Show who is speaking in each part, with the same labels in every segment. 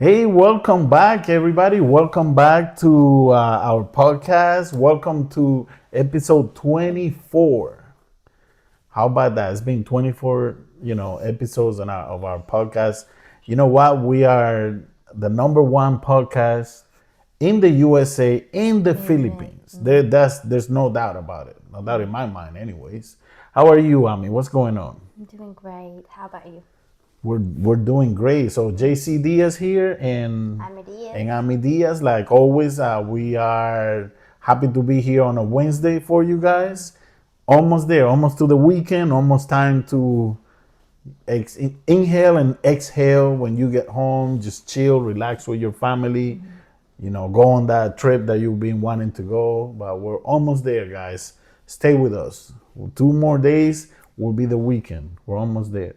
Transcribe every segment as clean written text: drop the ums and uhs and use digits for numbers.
Speaker 1: Hey, welcome back, everybody. Welcome back to our podcast. Welcome to episode 24. How about that? It's been 24, episodes of our podcast. You know what? We are the number one podcast in the USA, in the Philippines. There's no doubt about it. No doubt in my mind, anyways. How are you, Ami? What's going on?
Speaker 2: I'm doing great. How about you?
Speaker 1: We're doing great. So JC Diaz here
Speaker 2: I'm Diaz.
Speaker 1: and Amie Diaz. Like always, we are happy to be here on a Wednesday for you guys. Almost there, almost to the weekend. Almost time to inhale and exhale when you get home. Just chill, relax with your family. Go on that trip that you've been wanting to go. But we're almost there, guys. Stay with us. 2 more days will be the weekend. We're almost there.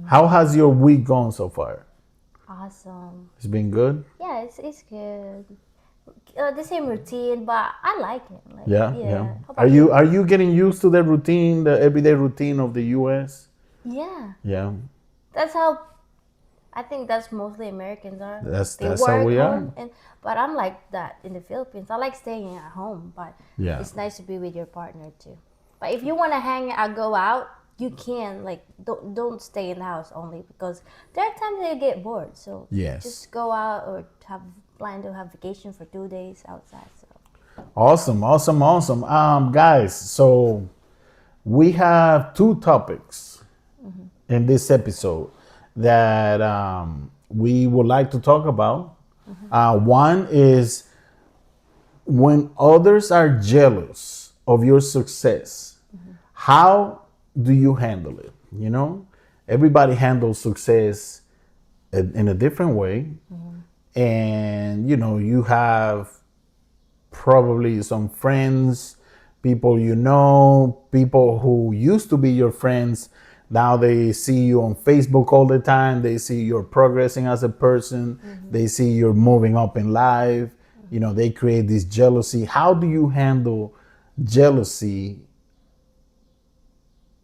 Speaker 1: How has your week gone so far?
Speaker 2: Awesome.
Speaker 1: It's been good?
Speaker 2: Yeah, it's good. The same routine, but I like it.
Speaker 1: Yeah.
Speaker 2: How
Speaker 1: Are
Speaker 2: about
Speaker 1: you getting used to the routine, the everyday routine of the US?
Speaker 2: Yeah,
Speaker 1: Yeah.
Speaker 2: that's how I think that's mostly Americans are.
Speaker 1: That's
Speaker 2: They
Speaker 1: that's how
Speaker 2: work
Speaker 1: we
Speaker 2: home,
Speaker 1: are.
Speaker 2: but I'm like that in the Philippines. I like staying at home, but
Speaker 1: Yeah.
Speaker 2: it's nice to be with your partner too. But if you want to hang out, go out, you can. Like don't stay in the house only because there are times that you get bored. So
Speaker 1: Yes.
Speaker 2: just go out or plan to have vacation for 2 days outside. So
Speaker 1: Awesome. Guys, so we have two topics in this episode that we would like to talk about. One is when others are jealous of your success, how do you handle it? Everybody handles success in a different way. And, you have probably some friends, people people who used to be your friends. Now they see you on Facebook all the time. They see you're progressing as a person. They see you're moving up in life. They create this jealousy. How do you handle jealousy?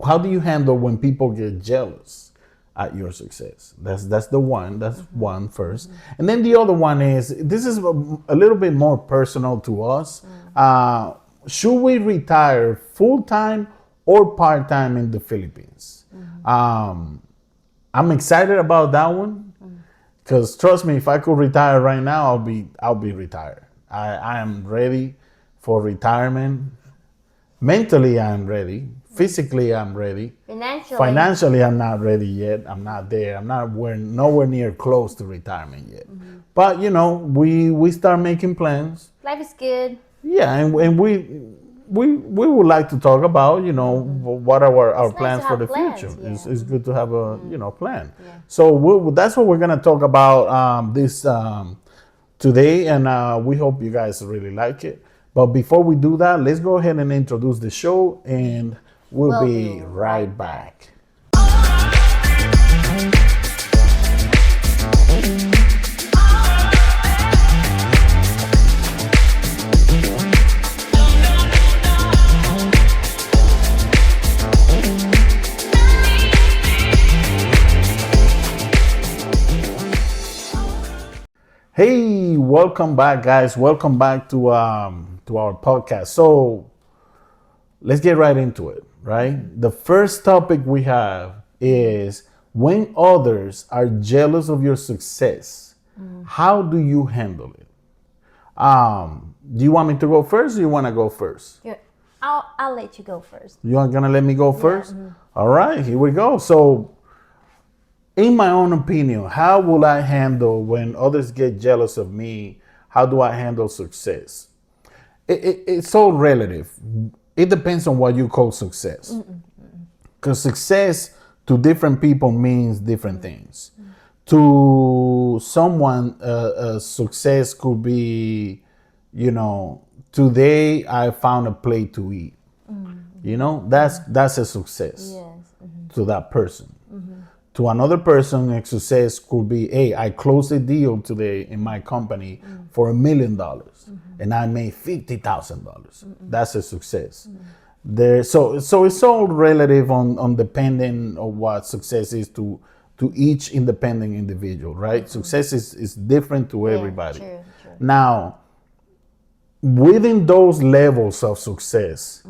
Speaker 1: How do you handle when people get jealous at your success? That's the one. That's one first. And then the other one is, this is a little bit more personal to us. Should we retire full time or part time in the Philippines? I'm excited about that one because trust me, if I could retire right now, I'll be retired. I am ready for retirement. Mentally, I'm ready. Physically, I'm ready. Financially, I'm not ready yet. I'm not there. We're nowhere near close to retirement yet. But we start making plans.
Speaker 2: life is good.
Speaker 1: Yeah, and we would like to talk about what are our
Speaker 2: It's nice
Speaker 1: plans
Speaker 2: to
Speaker 1: for
Speaker 2: have
Speaker 1: the
Speaker 2: plans,
Speaker 1: future.
Speaker 2: yeah.
Speaker 1: It's good to have a plan.
Speaker 2: Yeah.
Speaker 1: So that's what we're gonna talk about this today, and we hope you guys really like it. But before we do that, let's go ahead and introduce the show, and we'll be right back. Hey, welcome back, guys. Welcome back to our podcast. So let's get right into it, right? The first topic we have is when others are jealous of your success, how do you handle it? Do you want me to go first or you want to go first?
Speaker 2: Yeah. I'll let you go first.
Speaker 1: You are going to let me go first? All right, here we go. So in my own opinion, how will I handle when others get jealous of me? How do I handle success? It's so relative. It depends on what you call success. Because success to different people means different things. To someone, success could be, today I found a plate to eat. That's a success
Speaker 2: Yes.
Speaker 1: to that person. To another person, a success could be, hey, I closed a deal today in my company for $1 million and I made $50,000. That's a success. So it's all relative on depending on what success is to to each independent individual, right? Success is different to everybody.
Speaker 2: True, true.
Speaker 1: Now, within those levels of success,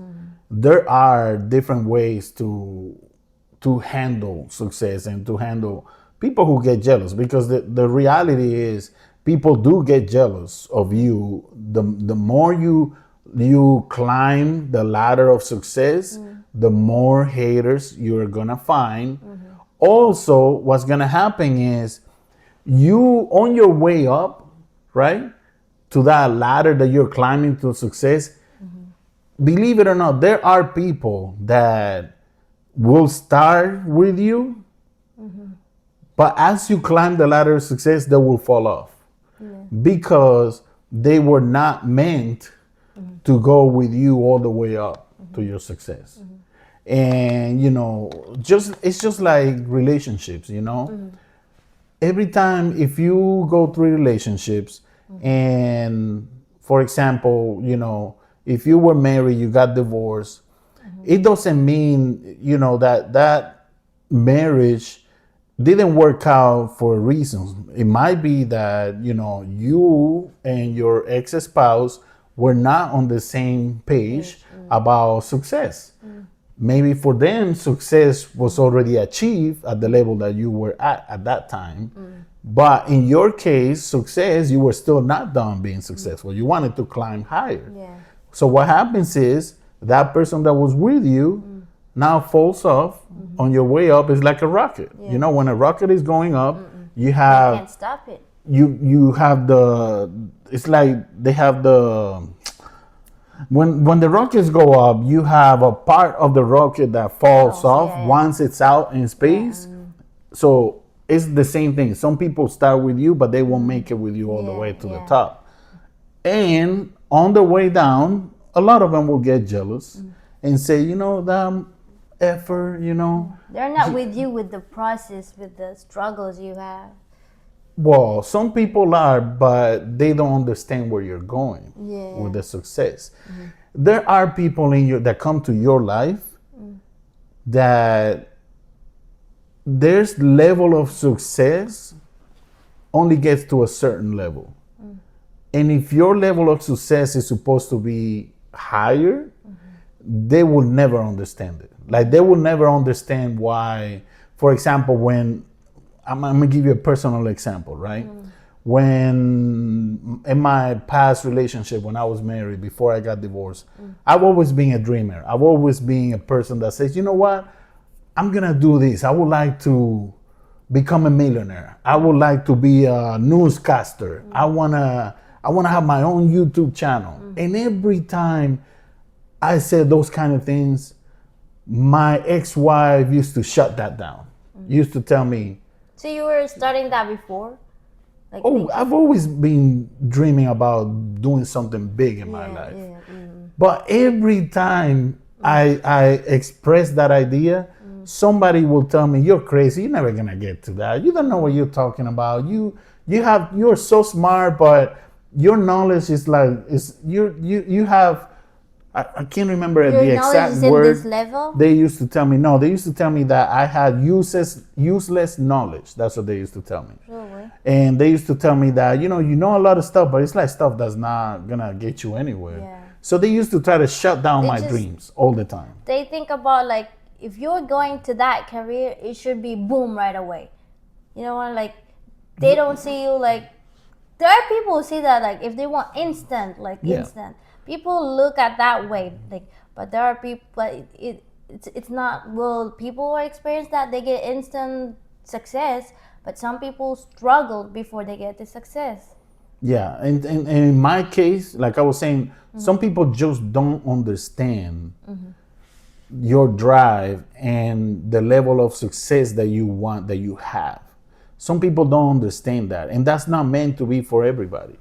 Speaker 1: there are different ways to handle success and to handle people who get jealous, because the reality is people do get jealous of you. The more you climb the ladder of success, the more haters you're gonna find. Also, what's gonna happen is you on your way up, right, to that ladder that you're climbing to success, believe it or not, there are people that will start with you, but as you climb the ladder of success, they will fall off because they were not meant to go with you all the way up to your success. And it's just like relationships. Every time, if you go through relationships, and for example, if you were married, you got divorced, it doesn't mean that marriage didn't work out for reasons. It might be that you and your ex-spouse were not on the same page about success. Maybe for them, success was already achieved at the level that you were at that time. But in your case, success, you were still not done being successful. You wanted to climb higher.
Speaker 2: Yeah.
Speaker 1: So what happens is that person that was with you now falls off on your way up. It's like a rocket.
Speaker 2: Yeah.
Speaker 1: When a rocket is going up, you
Speaker 2: You
Speaker 1: have
Speaker 2: can't stop it.
Speaker 1: you have it's like they have when the rockets go up, you have a part of the rocket that falls off once it's out in space. So it's the same thing. Some people start with you, but they won't make it with you all the way to the top. And on the way down, a lot of them will get jealous and say, that effort,
Speaker 2: They're not with you with the process, with the struggles you have.
Speaker 1: Well, some people are, but they don't understand where you're going with the success. There are people that come to your life that their level of success only gets to a certain level. And if your level of success is supposed to be higher, they will never understand it. Like, they will never understand why, for example, when I'm gonna give you a personal example, right? When in my past relationship, when I was married, before I got divorced, I've always been a dreamer. I've always been a person that says, you know what? I'm gonna do this. I would like to become a millionaire. I would like to be a newscaster. I wanna have my own YouTube channel. And every time I said those kind of things, my ex-wife used to shut that down. Used to tell me,
Speaker 2: So you were starting that before? Like
Speaker 1: I've always been dreaming about doing something big in my life. But every time I express that idea, somebody will tell me, you're crazy, you're never gonna get to that. You don't know what you're talking about. You're so smart, but your knowledge is like you have I can't remember
Speaker 2: your
Speaker 1: the
Speaker 2: knowledge
Speaker 1: exact
Speaker 2: is in
Speaker 1: word.
Speaker 2: this level?
Speaker 1: They used to tell me, no, they used to tell me that I had useless knowledge. That's what they used to tell me.
Speaker 2: Really?
Speaker 1: And they used to tell me that, you know a lot of stuff, but it's like stuff that's not gonna get you anywhere.
Speaker 2: Yeah.
Speaker 1: So they used to try to shut down my
Speaker 2: just-
Speaker 1: dreams all the time.
Speaker 2: They think about, like, if you're going to that career, it should be boom right away. You know what? Like, they don't see you like. There are people who see that, like, if they want instant, like instant. People look at that way, like, but there are people, but it's not. Well, people who experience that, they get instant success, but some people struggle before they get the success.
Speaker 1: Yeah, and in my case, like I was saying, some people just don't understand your drive and the level of success that you want, that you have. Some people don't understand that, and that's not meant to be for everybody.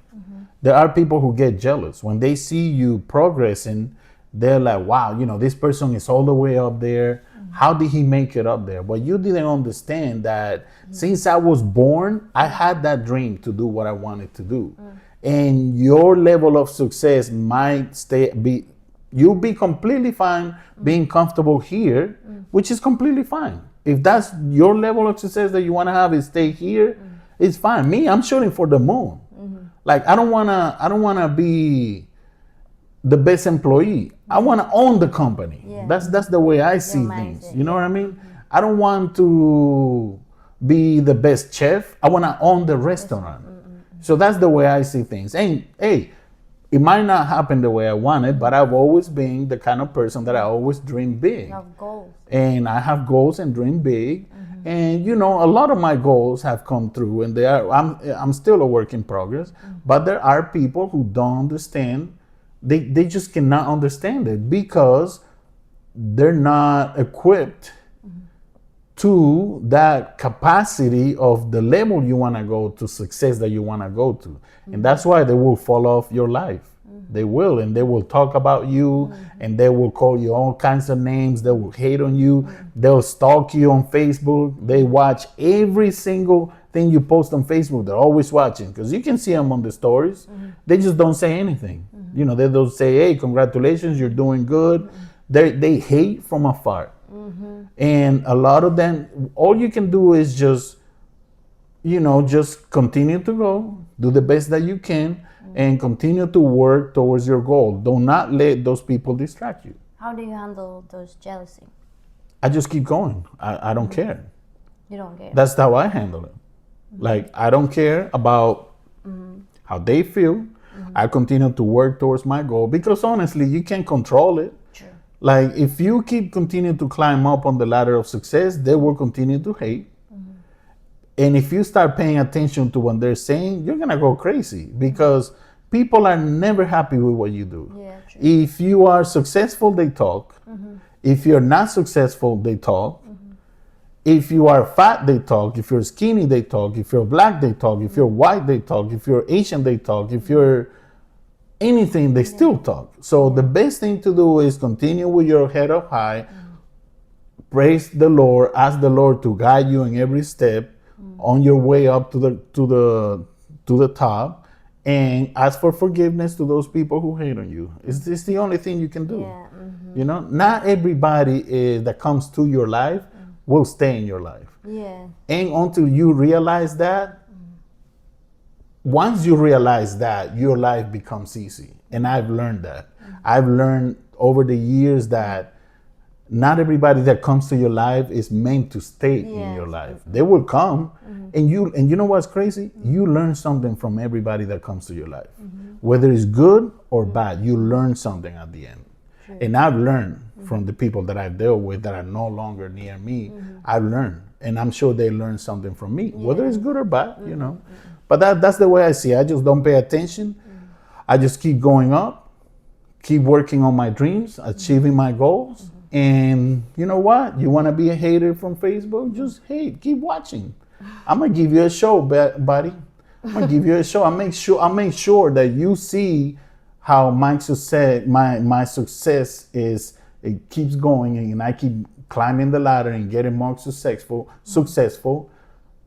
Speaker 1: There are people who get jealous when they see you progressing. They're like, wow, this person is all the way up there. How did he make it up there? But you didn't understand that since I was born, I had that dream to do what I wanted to do. And your level of success might you'll be completely fine being comfortable here, which is completely fine. If that's your level of success that you want to have is stay here, it's fine. Me, I'm shooting for the moon. Like I don't wanna be the best employee. I wanna own the company.
Speaker 2: Yeah.
Speaker 1: That's the way I see things.
Speaker 2: mindset,
Speaker 1: You know what I mean? I don't want to be the best chef. I wanna own the restaurant. So that's the way I see things. And hey, it might not happen the way I want it, but I've always been the kind of person that I always dream big.
Speaker 2: You have goals.
Speaker 1: And I have goals and dream big. And you know, a lot of my goals have come through, and I'm still a work in progress. But there are people who don't understand. They just cannot understand it because they're not equipped to that capacity of the level you want to go to, success that you want to go to. And that's why they will fall off your life. They will, and they will talk about you, and they will call you all kinds of names. They will hate on you. They'll stalk you on Facebook. They watch every single thing you post on Facebook. They're always watching because you can see them on the stories. They just don't say anything. You know, they don't say, hey, congratulations, you're doing good. They hate from afar. And a lot of them, all you can do is just, you know, just continue to go, do the best that you can, and continue to work towards your goal. Do not let those people distract you.
Speaker 2: How do you handle those jealousy?
Speaker 1: I just keep going. I don't care.
Speaker 2: You don't care.
Speaker 1: That's how I handle it. Like, I don't care about how they feel. I continue to work towards my goal because honestly, you can't control it.
Speaker 2: True.
Speaker 1: Like, if you keep continuing to climb up on the ladder of success, they will continue to hate. And if you start paying attention to what they're saying, you're going to go crazy because people are never happy with what you do.
Speaker 2: Yeah, true.
Speaker 1: If you are successful, they talk. If you're not successful, they talk. If you are fat, they talk. If you're skinny, they talk. If you're black, they talk. If you're white, they talk. If you're Asian, they talk. If you're anything, they still talk. So the best thing to do is continue with your head up high. Praise the Lord. Ask the Lord to guide you in every step on your way up to the top, and ask for forgiveness to those people who hate on you. It's the only thing you can do.
Speaker 2: Yeah.
Speaker 1: You know, not everybody that comes to your life will stay in your life.
Speaker 2: Yeah.
Speaker 1: And until you realize that, once you realize that, your life becomes easy. And I've learned that. I've learned over the years that not everybody that comes to your life is meant to stay in your life. They will come, and you know what's crazy? You learn something from everybody that comes to your life. Whether it's good or bad, you learn something at the end.
Speaker 2: True.
Speaker 1: And I've learned from the people that I deal with that are no longer near me. I've learned, and I'm sure they learned something from me, whether it's good or bad, you know. But that's the way I see it. I just don't pay attention. I just keep going up, keep working on my dreams, achieving my goals. And you know what? You want to be a hater from Facebook? Just hate. Keep watching. I'm gonna give you a show, buddy. I'm gonna give you a show. I'll make sure that you see how my success is. It keeps going, and I keep climbing the ladder and getting more successful.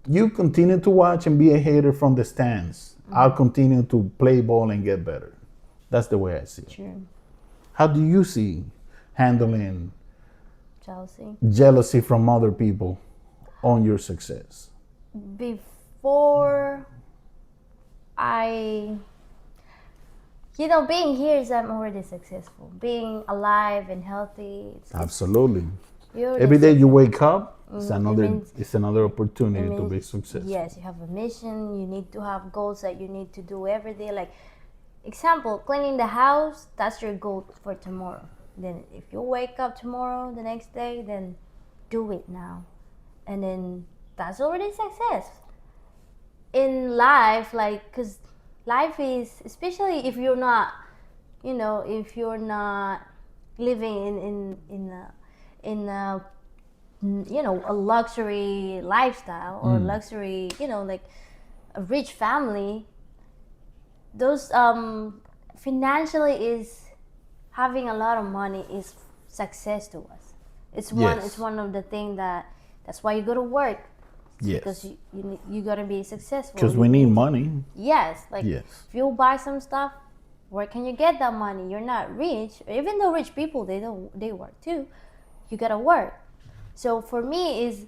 Speaker 1: You continue to watch and be a hater from the stands. I'll continue to play ball and get better. That's the way I see it.
Speaker 2: True.
Speaker 1: How do you see handling
Speaker 2: Jealousy.
Speaker 1: from other people on your success?
Speaker 2: Before being here is I'm already successful. Being alive and healthy.
Speaker 1: Absolutely. Every day you wake up, it's another opportunity to be successful.
Speaker 2: Yes, you have a mission. You need to have goals that you need to do every day. Like, example, cleaning the house, that's your goal for tomorrow. Then if you wake up tomorrow, the next day, then do it now. And then that's already success. In life, like, because life is, especially if you're not, if you're not living in a luxury lifestyle or luxury, like a rich family, those financially is having a lot of money is success to us. It's one of the things that's why you go to work.
Speaker 1: Yes.
Speaker 2: Because you gotta be successful.
Speaker 1: Because we need money.
Speaker 2: Yes. Like,
Speaker 1: yes.
Speaker 2: If you buy some stuff, where can you get that money? You're not rich. Even though rich people, they work too. You gotta work. So for me, is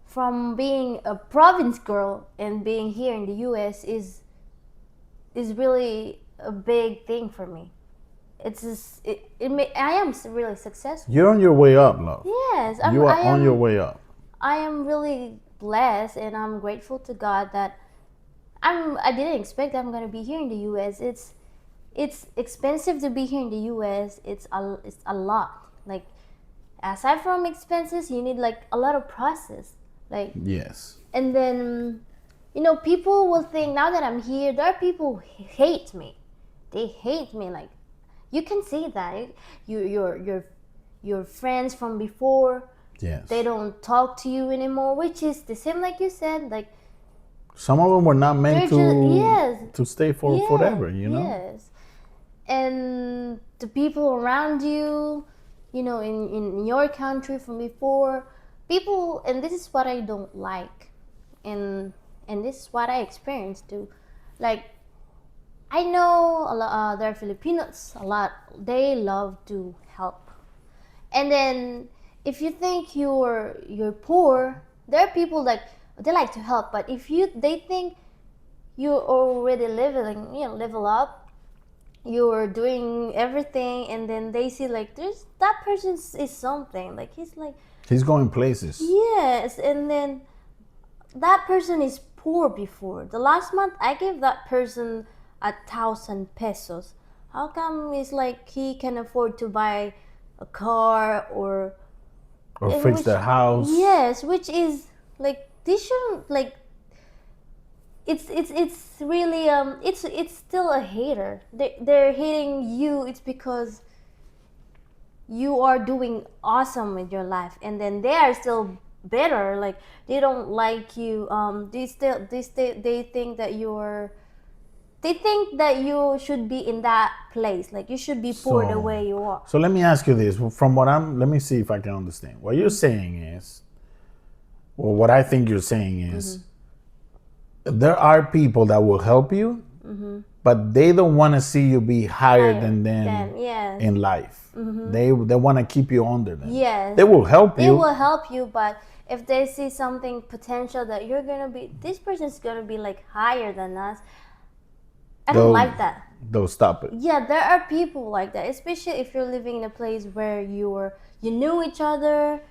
Speaker 2: from being a province girl and being here in the U.S. is really a big thing for me. It's just, I am really successful.
Speaker 1: You're on your way up, love.
Speaker 2: Yes,
Speaker 1: You are on your way up.
Speaker 2: I am really blessed, and I'm grateful to God that I didn't expect I'm gonna be here in the U.S. It's expensive to be here in the U.S. It's a lot. Like, aside from expenses, you need like a lot of process. Like,
Speaker 1: Yes.
Speaker 2: and then, people will think now that I'm here, there are people who hate me. They hate me. Like, you can see that your friends from before.
Speaker 1: Yes.
Speaker 2: They don't talk to you anymore, which is the same like you said. Like,
Speaker 1: some of them were not meant
Speaker 2: yes,
Speaker 1: to stay for forever, you know?
Speaker 2: Yes. And the people around you, in your country from before, people, and this is what I don't like, and this is what I experienced too. Like, I know a lot, there are Filipinos a lot. They love to help, and then if you think you're poor, there are people like they like to help, but if they think you're already level up, you're doing everything, and then they see like there's that person is something, like
Speaker 1: he's going places.
Speaker 2: Yes, and then that person is poor before. The last month I gave that person 1,000 pesos. How come it's like he can afford to buy a car or
Speaker 1: fix their house?
Speaker 2: Yes, which is like this shouldn't like. It's really it's still a hater. They're hating you. It's because you are doing awesome with your life, and then they are still better. Like, they don't like you. They think that they think that you should be in that place. Like, you should be poor the way you are.
Speaker 1: So let me ask you this. Let me see if I can understand. What you're saying is, well, what I think you're saying is, there are people that will help you, but they don't want to see you be higher than them
Speaker 2: yes.
Speaker 1: in life. They want to keep you under them.
Speaker 2: Yes.
Speaker 1: They will help you.
Speaker 2: They will help you, but if they see something potential that you're gonna be, this person's gonna be like higher than us, I don't like that.
Speaker 1: They'll stop it.
Speaker 2: Yeah, there are people like that, especially if you're living in a place where you know each other.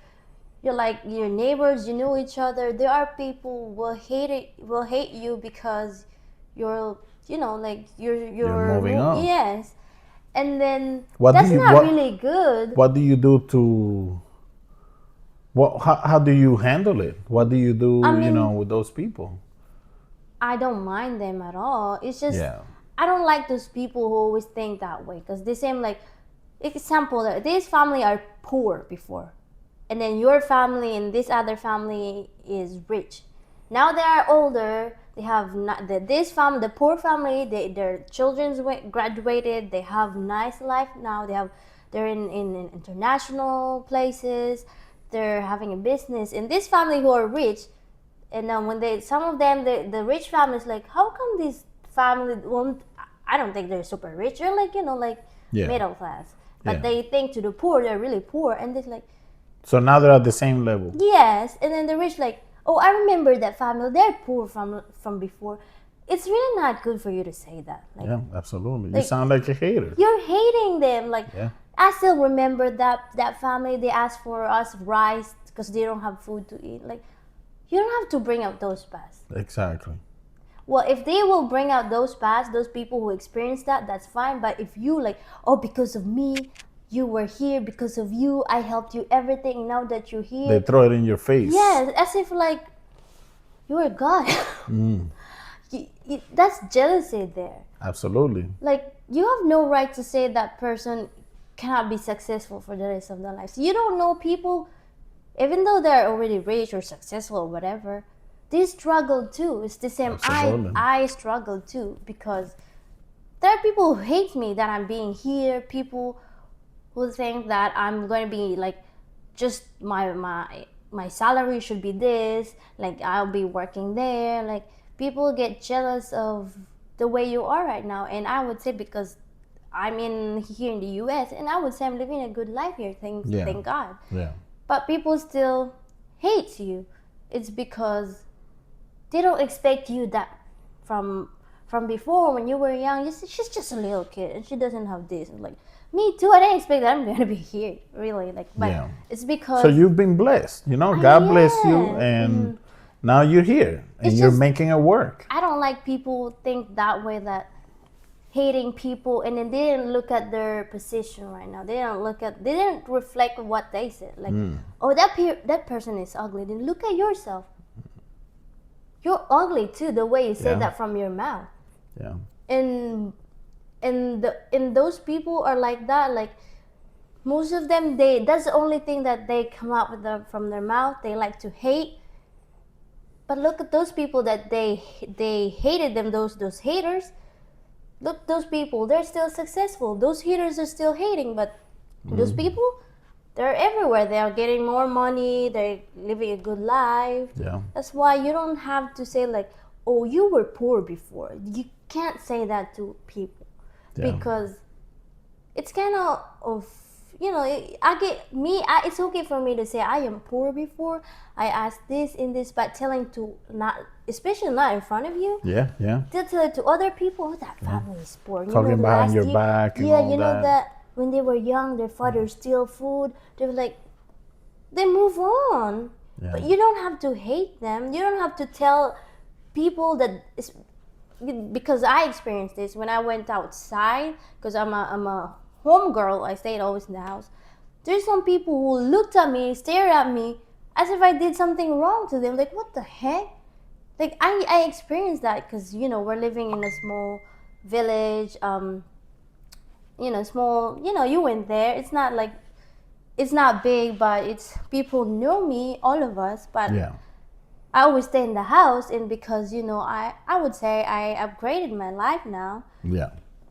Speaker 2: You're like your neighbors, you know each other. There are people will hate you because you're like you're
Speaker 1: moving up.
Speaker 2: Yes, and then that's not really good.
Speaker 1: What do you do to? How do you handle it? What do you do? With those people.
Speaker 2: I don't mind them at all. It's just I don't like those people who always think that way, because they seem like, example, this family are poor before. And then your family and this other family is rich. Now they are older. They have not this family, the poor family. Their children graduated. They have nice life now. They're in international places. They're having a business. And this family who are rich, and then when some of them, the rich family is like, how come this family won't? I don't think they're super rich. They're like middle class. But they think to the poor, they're really poor, and they're like.
Speaker 1: So now they're at the same level.
Speaker 2: Yes, and then the rich like, oh, I remember that family. They're poor from before. It's really not good for you to say that. Like,
Speaker 1: yeah, absolutely. You sound like a hater.
Speaker 2: You're hating them. Like, I still remember that family. They asked for us rice because they don't have food to eat. Like, you don't have to bring out those past.
Speaker 1: Exactly.
Speaker 2: Well, if they will bring out those past, those people who experienced that, that's fine. But if you like, oh, because of me. You were here because of you. I helped you everything. Now that you're here,
Speaker 1: they throw it in your face.
Speaker 2: Yes, as if like you're a god. That's jealousy there.
Speaker 1: Absolutely.
Speaker 2: Like, you have no right to say that person cannot be successful for the rest of their lives. You don't know people, even though they're already rich or successful or whatever. They struggle too. It's the same. I struggle too, because there are people who hate me that I'm being here. People who think that I'm going to be like, just my salary should be this, like I'll be working there. Like, people get jealous of the way you are right now, and I would say because I'm here in the US, and I would say I'm living a good life here. Thank God.
Speaker 1: Yeah.
Speaker 2: But people still hates you, it's because they don't expect you that from before when you were young. She's just a little kid and she doesn't have this. Like me too. I didn't expect that I'm gonna be here. Really, like, but
Speaker 1: Yeah.
Speaker 2: it's because
Speaker 1: So you've been blessed, God bless you,
Speaker 2: yes,
Speaker 1: and now you're here and
Speaker 2: It's
Speaker 1: you're
Speaker 2: just-
Speaker 1: making it work.
Speaker 2: I don't like people think that way, that hating people and then they didn't look at their position right now. They didn't reflect what they said. Like, oh, that person is ugly. Then look at yourself. You're ugly too. The way you said
Speaker 1: Yeah.
Speaker 2: that from your mouth.
Speaker 1: Yeah.
Speaker 2: And those people are like that. Like most of them, that's the only thing that they come out with from their mouth. They like to hate. But look at those people that they hated them. Those haters. Look, those people, they're still successful. Those haters are still hating, but those people, they're everywhere. They are getting more money. They're living a good life.
Speaker 1: Yeah.
Speaker 2: That's why you don't have to say like, oh, you were poor before. You can't say that to people
Speaker 1: Yeah.
Speaker 2: because it's kind of it's okay for me to say I am poor before. I asked this in this, but telling to not, especially not in front of you.
Speaker 1: Yeah. Yeah.
Speaker 2: They'll tell it to other people, oh, that family is poor.
Speaker 1: Talking behind your back and
Speaker 2: yeah,
Speaker 1: all
Speaker 2: you know
Speaker 1: that.
Speaker 2: that when they were young, their father steal food. They were like, they move on.
Speaker 1: Yeah.
Speaker 2: But you don't have to hate them. You don't have to tell people that because I experienced this when I went outside, because I'm a home girl. I stayed always in the house. There's some people who looked at me, stared at me, as if I did something wrong to them. Like, what the heck? Like, I experienced that because, we're living in a small village, small, you went there. It's not like, it's not big, but it's, people know me, all of us, but
Speaker 1: Yeah.
Speaker 2: I always stay in the house. And because, I would say I upgraded my life now.
Speaker 1: Yeah.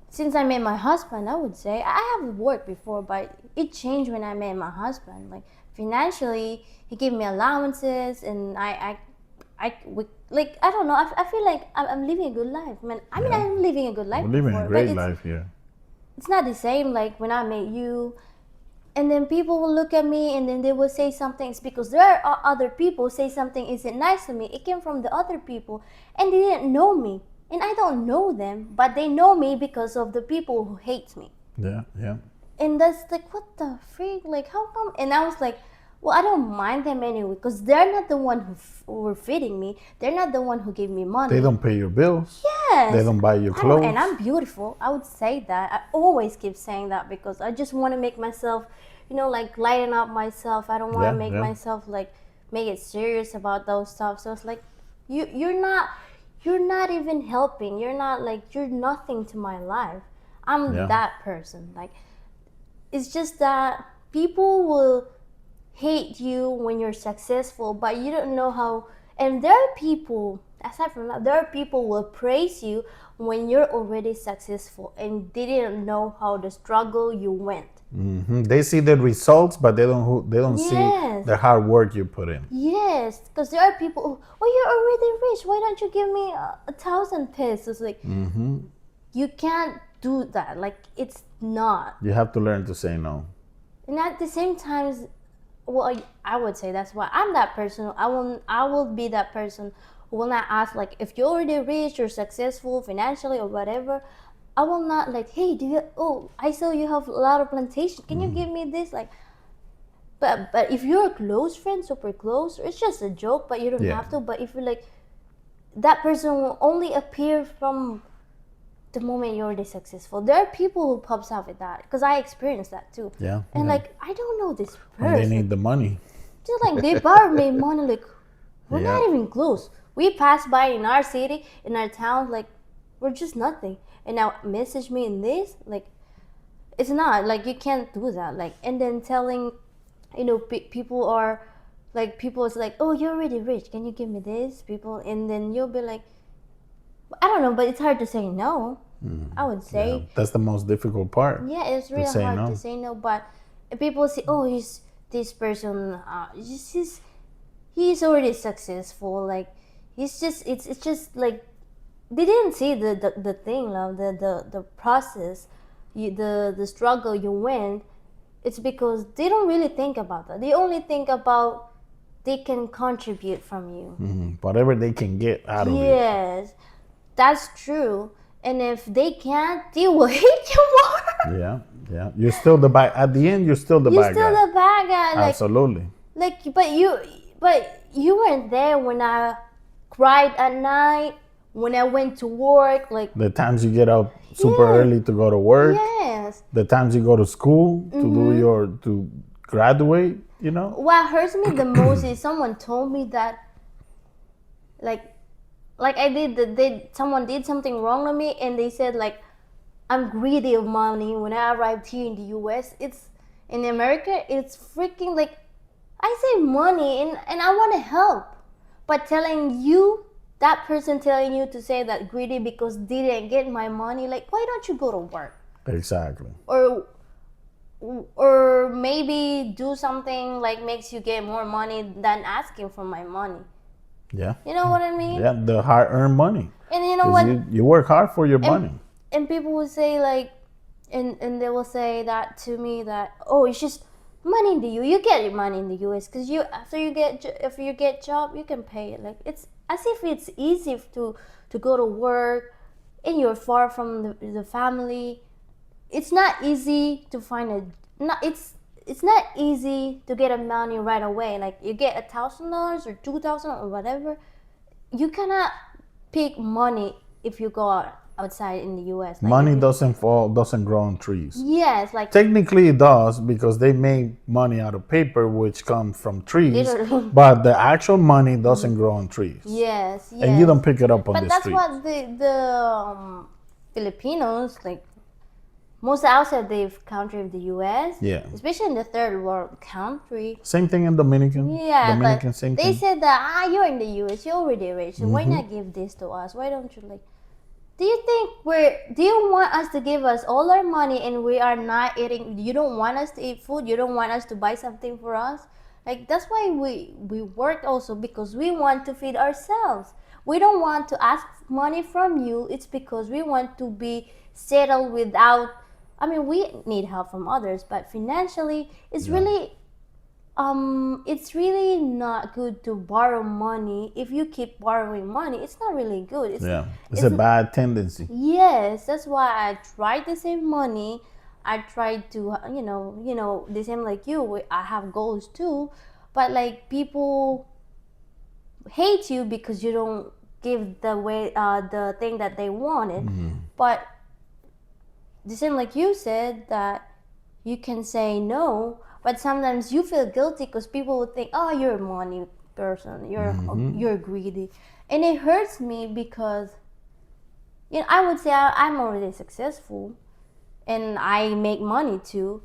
Speaker 2: Since I met my husband, I would say I have worked before, but it changed when I met my husband. Like financially, he gave me allowances, and I don't know. I feel like I'm living a good life. I'm living a good life.
Speaker 1: We're living
Speaker 2: before,
Speaker 1: a great
Speaker 2: but
Speaker 1: life here.
Speaker 2: it's not the same like when I met you. And then people will look at me and then they will say something. It's because there are other people say something isn't nice to me. It came from the other people and they didn't know me. And I don't know them, but they know me because of the people who hate me.
Speaker 1: Yeah. Yeah.
Speaker 2: And that's like, what the freak? Like, how come? And I was like, well, I don't mind them anyway because they're not the one who were feeding me. They're not the one who gave me money.
Speaker 1: They don't pay your bills.
Speaker 2: Yes.
Speaker 1: They don't buy your clothes.
Speaker 2: And I'm beautiful. I would say that. I always keep saying that because I just want to make myself, like lighten up myself. I don't want to make myself like make it serious about those stuff. So it's like, you're not even helping. You're nothing to my life. I'm that person. Like, it's just that people will hate you when you're successful, but you don't know how. And there are people, aside from that, there are people who will praise you when you're already successful and they didn't know how the struggle you went.
Speaker 1: Mm-hmm. They see the results, but they don't see the hard work you put in.
Speaker 2: Yes, because there are people who, oh, you're already rich. Why don't you give me 1,000 pesos? Like, you can't do that. Like, it's not.
Speaker 1: You have to learn to say no.
Speaker 2: And at the same time, well, I would say that's why I'm that person. I will be that person who will not ask, like, if you're already rich or successful financially or whatever, I will not like, hey, I saw you have a lot of plantation. Can you give me this? Like, but if you're a close friend, super close, it's just a joke, but you don't have to. But if you're like, that person will only appear from the moment you're already successful. There are people who pops out with that because I experienced that too.
Speaker 1: Yeah.
Speaker 2: And like, I don't know this person.
Speaker 1: When they need the money.
Speaker 2: Just like they borrowed me money. Like, we're not even close. We pass by in our city, in our town, like, we're just nothing. And now message me in this, like, it's not like you can't do that. Like, and then telling, people are like, people is like, oh, you're already rich. Can you give me this? People, and then you'll be like, I don't know, but it's hard to say no. I would say.
Speaker 1: Yeah, that's the most difficult part.
Speaker 2: Yeah, it's really hard to say no. But people say, oh, this person, he's already successful. Like, it's just like, they didn't see the thing, love, the process, the struggle you went. It's because they don't really think about that. They only think about they can contribute from you.
Speaker 1: Whatever they can get out of it.
Speaker 2: Yes, that's true. And if they can't, they will hate you more.
Speaker 1: Yeah. You're still the bad. At the end, you're still the
Speaker 2: You're
Speaker 1: bad
Speaker 2: still
Speaker 1: guy.
Speaker 2: the bad guy.
Speaker 1: Absolutely.
Speaker 2: But you weren't there when I cried at night, when I went to work. Like
Speaker 1: The times you get up super early to go to work.
Speaker 2: yes.
Speaker 1: The times you go to school to do to graduate. You know.
Speaker 2: What hurts me the most is someone told me that, like someone did something wrong to me, and they said like I'm greedy of money. When I arrived here in the U.S., it's in America, it's freaking like I say money, and I want to help, but that person telling you to say that greedy because they didn't get my money, like why don't you go to work?
Speaker 1: Exactly.
Speaker 2: Or maybe do something like makes you get more money than asking for my money.
Speaker 1: Yeah.
Speaker 2: You know what I mean?
Speaker 1: Yeah, the hard-earned money.
Speaker 2: And you know what?
Speaker 1: You work hard for your money.
Speaker 2: And people will say like, and they will say that to me that, oh, it's just money in the U. You get your money in the U.S. because if you get job, you can pay it. Like it's as if it's easy to go to work, and you're far from the family. It's not easy to find it's not easy to get a money right away. Like you get $1,000 or $2,000 or whatever, you cannot pick money if you go outside in the U.S. Like
Speaker 1: Money doesn't grow on trees.
Speaker 2: Yes, like
Speaker 1: Technically it does because they make money out of paper, which comes from trees.
Speaker 2: literally.
Speaker 1: But the actual money doesn't grow on trees.
Speaker 2: Yes, yes.
Speaker 1: And you don't pick it up on
Speaker 2: but
Speaker 1: the
Speaker 2: that's
Speaker 1: street.
Speaker 2: what the Filipinos, like most outside the country of the U.S.,
Speaker 1: Yeah.
Speaker 2: especially in the third world country.
Speaker 1: Same thing in Dominican.
Speaker 2: Yeah,
Speaker 1: Dominican,
Speaker 2: but
Speaker 1: same
Speaker 2: they
Speaker 1: thing.
Speaker 2: said that you're in the U.S., you're already rich. So why not give this to us? Why don't you like? Do you want us to give us all our money and we are not eating? You don't want us to eat food. You don't want us to buy something for us. Like that's why we work also, because we want to feed ourselves. We don't want to ask money from you. It's because we want to be settled without. I mean, we need help from others, but financially, it's really not good to borrow money. If you keep borrowing money, it's not really good.
Speaker 1: It's a bad tendency.
Speaker 2: Yes, that's why I tried to save money. I tried to, the same like you. I have goals too, but like people hate you because you don't give the thing that they wanted. But the same like you said that you can say no, but sometimes you feel guilty because people will think, oh, you're a money person, you're greedy, and it hurts me because I would say I'm already successful and I make money too,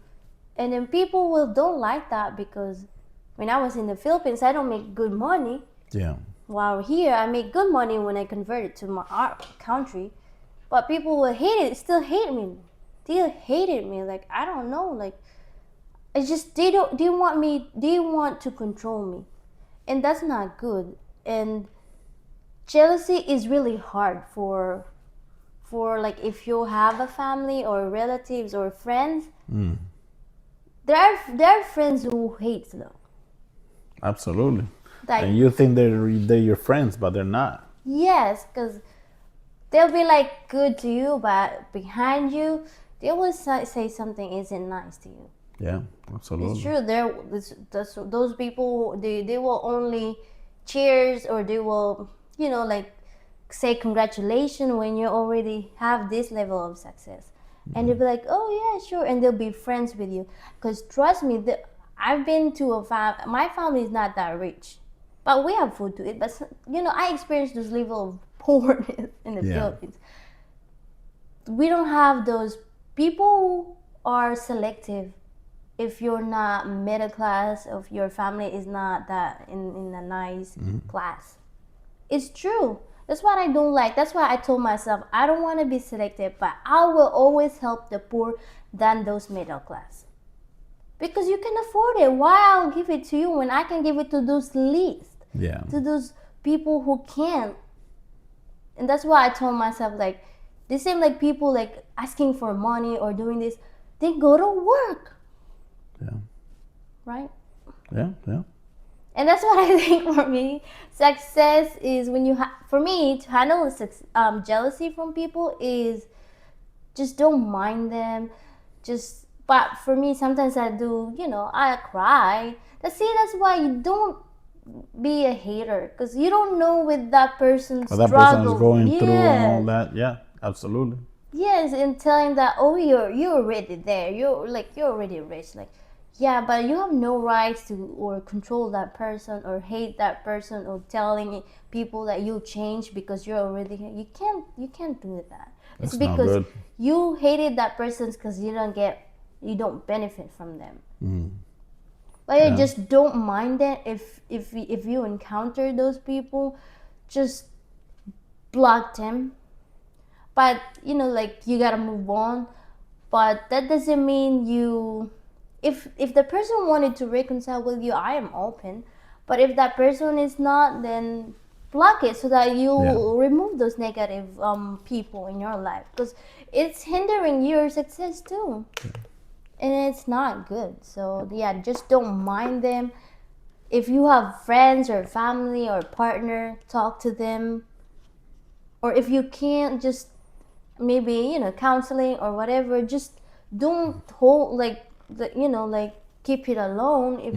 Speaker 2: and then people don't like that because when I was in the Philippines I don't make good money.
Speaker 1: Yeah.
Speaker 2: While here I make good money when I convert it to my country, but people will still hate me. They hated me. Like I don't know. Like it's just they want to control me, and that's not good. And jealousy is really hard for like if you have a family or relatives or friends. There are friends who hate them.
Speaker 1: Absolutely.
Speaker 2: Like,
Speaker 1: and you think they're your friends, but they're not.
Speaker 2: Yes, because they'll be like good to you, but behind you, they will say something isn't nice to you.
Speaker 1: Yeah, absolutely.
Speaker 2: It's true. Those people, they will only cheers, or they will, like say congratulations when you already have this level of success. And they'll be like, oh yeah, sure. And they'll be friends with you. Because trust me, I've been to my family is not that rich. But we have food to eat. But, I experienced this level of poorness in the Philippines. We don't have those. People are selective. If you're not middle class, if your family is not that in a nice class. It's true. That's what I don't like. That's why I told myself, I don't want to be selective, but I will always help the poor than those middle class. Because you can afford it. Why I'll give it to you when I can give it to those least?
Speaker 1: Yeah.
Speaker 2: To those people who can't. And that's why I told myself, like, they seem like people like asking for money or doing this. They go to work.
Speaker 1: Yeah.
Speaker 2: Right?
Speaker 1: Yeah, yeah.
Speaker 2: And that's what I think for me. Success is when you for me to handle jealousy from people is just don't mind them. Just but for me sometimes I do, I cry. That's why you don't be a hater because you don't know with that person's
Speaker 1: But that person is
Speaker 2: struggle.
Speaker 1: going through and all
Speaker 2: Yes.
Speaker 1: that. Yeah, absolutely.
Speaker 2: Yes, and telling that you're already there. You're already rich. Like, yeah, but you have no rights to or control that person or hate that person or telling people that you'll change because you're already here. You can't do that. It's
Speaker 1: That's not
Speaker 2: because
Speaker 1: good.
Speaker 2: you hated that person because you don't benefit from them. But
Speaker 1: Yeah.
Speaker 2: just don't mind it if you encounter those people, just block them. But like you gotta move on. But that doesn't mean you. If the person wanted to reconcile with you, I am open. But if that person is not, then block it so that you
Speaker 1: Yeah.
Speaker 2: remove those negative people in your life because it's hindering your success too, and it's not good. So yeah, just don't mind them. If you have friends or family or partner, talk to them. Or if you can't, just maybe counseling or whatever, just don't hold like keep it alone. If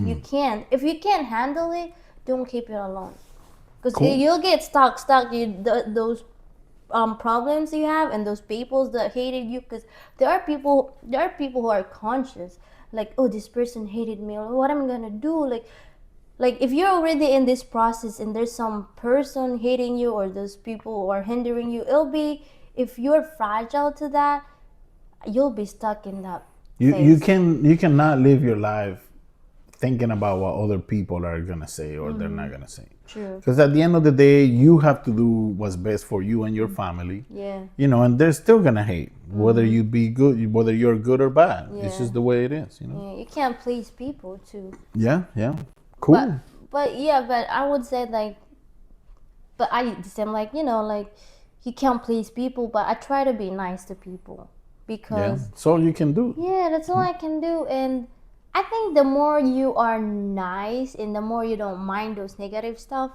Speaker 2: you can't handle it, don't keep it alone because
Speaker 1: Cool.
Speaker 2: you'll get stuck those problems you have and those people that hated you because there are people who are conscious like, oh, this person hated me, or what am I gonna do, like if you're already in this process and there's some person hating you or those people who are hindering you, it'll be, if you're fragile to that, you'll be stuck in that
Speaker 1: You
Speaker 2: phase.
Speaker 1: cannot live your life thinking about what other people are gonna say or they're not gonna say.
Speaker 2: True.
Speaker 1: Because at the end of the day, you have to do what's best for you and your family.
Speaker 2: Yeah.
Speaker 1: And they're still gonna hate whether you be good, whether you're good or bad. It's
Speaker 2: Yeah.
Speaker 1: just the way it is.
Speaker 2: Yeah, you can't please people too.
Speaker 1: Yeah, yeah, cool.
Speaker 2: But I would say but I just am like, like you can't please people, but I try to be nice to people
Speaker 1: Yeah,
Speaker 2: because
Speaker 1: that's all you can do.
Speaker 2: yeah, that's all I can do. And I think the more you are nice and the more you don't mind those negative stuff,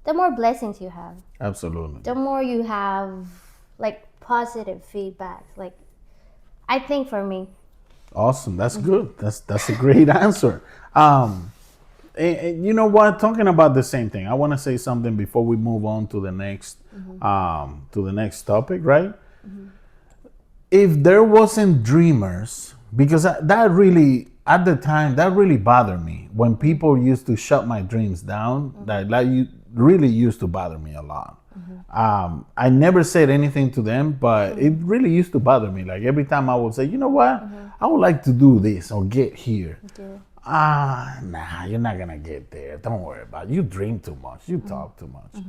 Speaker 2: the more blessings you have.
Speaker 1: Absolutely.
Speaker 2: The more you have like positive feedbacks. Like I think for me.
Speaker 1: Awesome. That's good. That's a great answer. And you know what? Talking about the same thing, I want to say something before we move on to the next topic, right? If there wasn't dreamers, because that really at the time that really bothered me when people used to shut my dreams down. That really used to bother me a lot. I never said anything to them, but it really used to bother me. Like every time I would say, you know what, I would like to do this or get here.
Speaker 2: Okay.
Speaker 1: Nah, you're not gonna get there. Don't worry about it. You dream too much. You talk too much.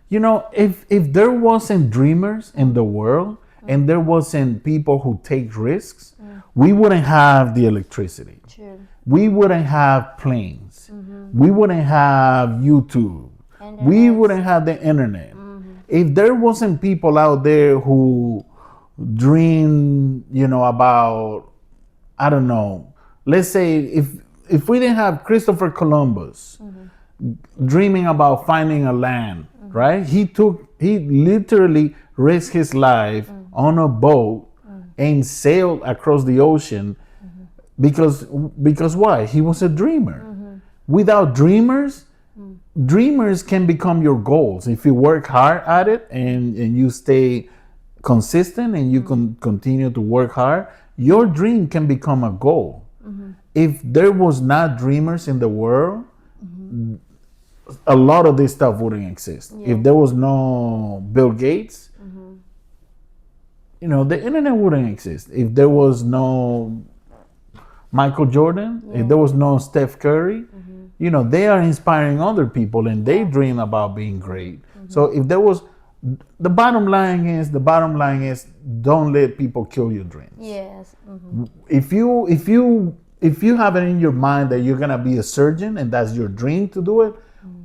Speaker 1: If there wasn't dreamers in the world and there wasn't people who take risks, we wouldn't have the electricity.
Speaker 2: True.
Speaker 1: We wouldn't have planes. We wouldn't have YouTube. We
Speaker 2: Internet.
Speaker 1: wouldn't have the internet. If there wasn't people out there who dream, about, I don't know, let's say if we didn't have Christopher Columbus dreaming about finding a land, right? He literally risked his life on a boat and sailed across the ocean because why? He was a dreamer. Without dreamers can become your goals if you work hard at it and you stay consistent and you can continue to work hard. Your dream can become a goal. If there was not dreamers in the world, a lot of this stuff wouldn't exist.
Speaker 2: Yeah.
Speaker 1: If there was no Bill Gates, the internet wouldn't exist. If there was no Michael Jordan, if there was no Steph Curry, they are inspiring other people and they dream about being great. So if there was, the bottom line is, don't let people kill your dreams.
Speaker 2: Yes.
Speaker 1: If you have it in your mind that you're gonna be a surgeon and that's your dream to do it,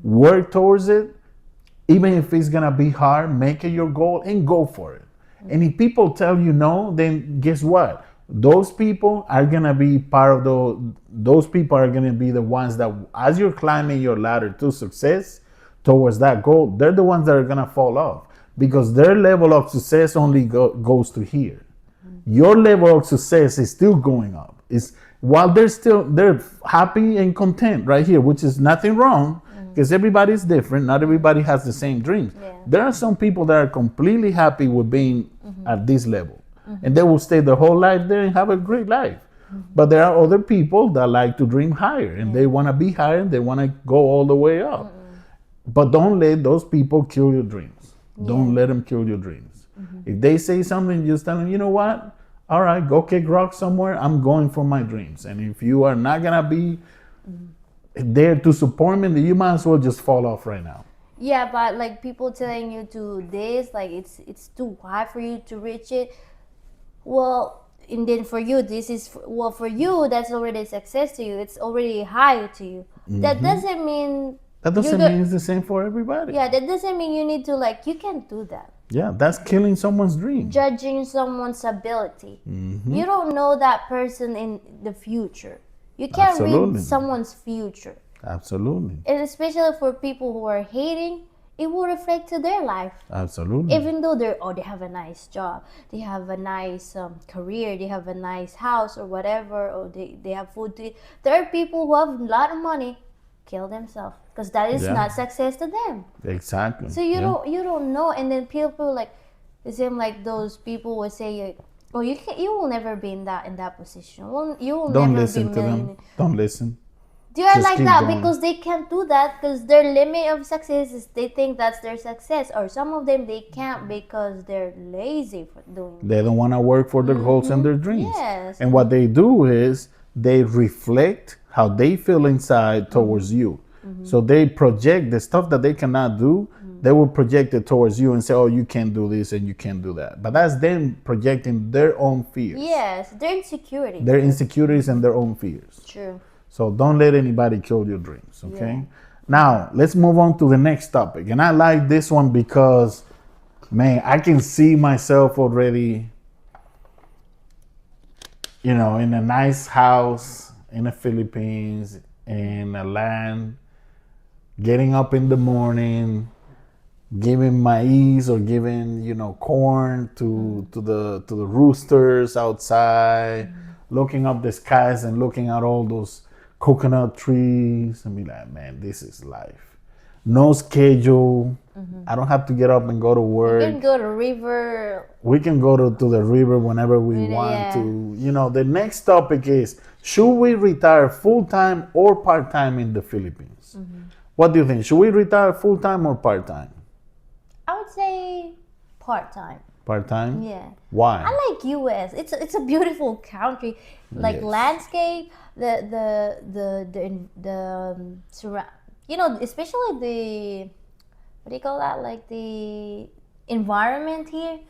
Speaker 1: work towards it. Even if it's gonna be hard, make it your goal and go for it. And if people tell you no, then guess what? those people are gonna be part of those people are gonna be the ones that, as you're climbing your ladder to success towards that goal, they're the ones that are gonna fall off because their level of success only goes to here. Your level of success is still going up. Is while they're happy and content right here, which is nothing wrong because everybody's different. Not everybody has the same dreams.
Speaker 2: Yeah.
Speaker 1: There are some people that are completely happy with being at this level, and they will stay their whole life there and have a great life. But there are other people that like to dream higher and they want to be higher and they want to go all the way up. But don't let those people kill your dreams. Don't let them kill your dreams. If they say something, just tell them, you know what? All right, go kick rocks somewhere. I'm going for my dreams. And if you are not going to be there to support me, then you might as well just fall off right now.
Speaker 2: Yeah, but like people telling you to this, like it's too high for you to reach it. Well, and then for you, this is well for you. That's already a success to you. It's already high to you. That doesn't mean
Speaker 1: That doesn't mean it's the same for everybody.
Speaker 2: Yeah, that doesn't mean you need to like. You can't do that.
Speaker 1: Yeah, that's killing someone's dream.
Speaker 2: Judging someone's ability. You don't know that person in the future. You can't read someone's future.
Speaker 1: Absolutely.
Speaker 2: And especially for people who are hating, it will reflect to their life.
Speaker 1: Absolutely.
Speaker 2: Even though they have a nice job, they have a nice career, they have a nice house or whatever, or they have food to eat. There are people who have a lot of money, kill themselves because that is not success to them.
Speaker 1: Exactly.
Speaker 2: So you don't know, and then people like the same like those people will say, "Oh, you will never be in that position. Well, you will
Speaker 1: Don't
Speaker 2: never
Speaker 1: listen
Speaker 2: be
Speaker 1: to
Speaker 2: millionaire."
Speaker 1: them. Don't listen.
Speaker 2: They are
Speaker 1: Just
Speaker 2: like
Speaker 1: keep
Speaker 2: that
Speaker 1: going.
Speaker 2: because they can't do that because their limit of success is they think that's their success, or some of them they can't because they're lazy for doing it.
Speaker 1: They don't want to work for their goals and their dreams.
Speaker 2: Yes.
Speaker 1: And what they do is they reflect how they feel inside towards you. So they project the stuff that they cannot do, they will project it towards you and say, oh, you can't do this and you can't do that. But that's them projecting their own fears.
Speaker 2: Yes, their insecurities.
Speaker 1: Their insecurities and their own fears.
Speaker 2: True.
Speaker 1: So don't let anybody kill your dreams, okay?
Speaker 2: Yeah.
Speaker 1: Now, let's move on to the next topic. And I like this one because, man, I can see myself already, in a nice house in the Philippines, in a land, getting up in the morning, giving maize or giving, corn to the roosters outside, looking up the skies and looking at all those coconut trees and be like, man, this is life. No schedule. I don't have to get up and go to work.
Speaker 2: You can go to river.
Speaker 1: We can go to the river whenever we want to. The next topic is, should we retire full-time or part-time in the Philippines? What do you think? Should we retire full-time or part-time?
Speaker 2: I would say part-time.
Speaker 1: Part-time?
Speaker 2: Yeah.
Speaker 1: Why?
Speaker 2: I like US. It's a beautiful country. Like landscape, the surround. Especially the what do you call that? Like the environment here,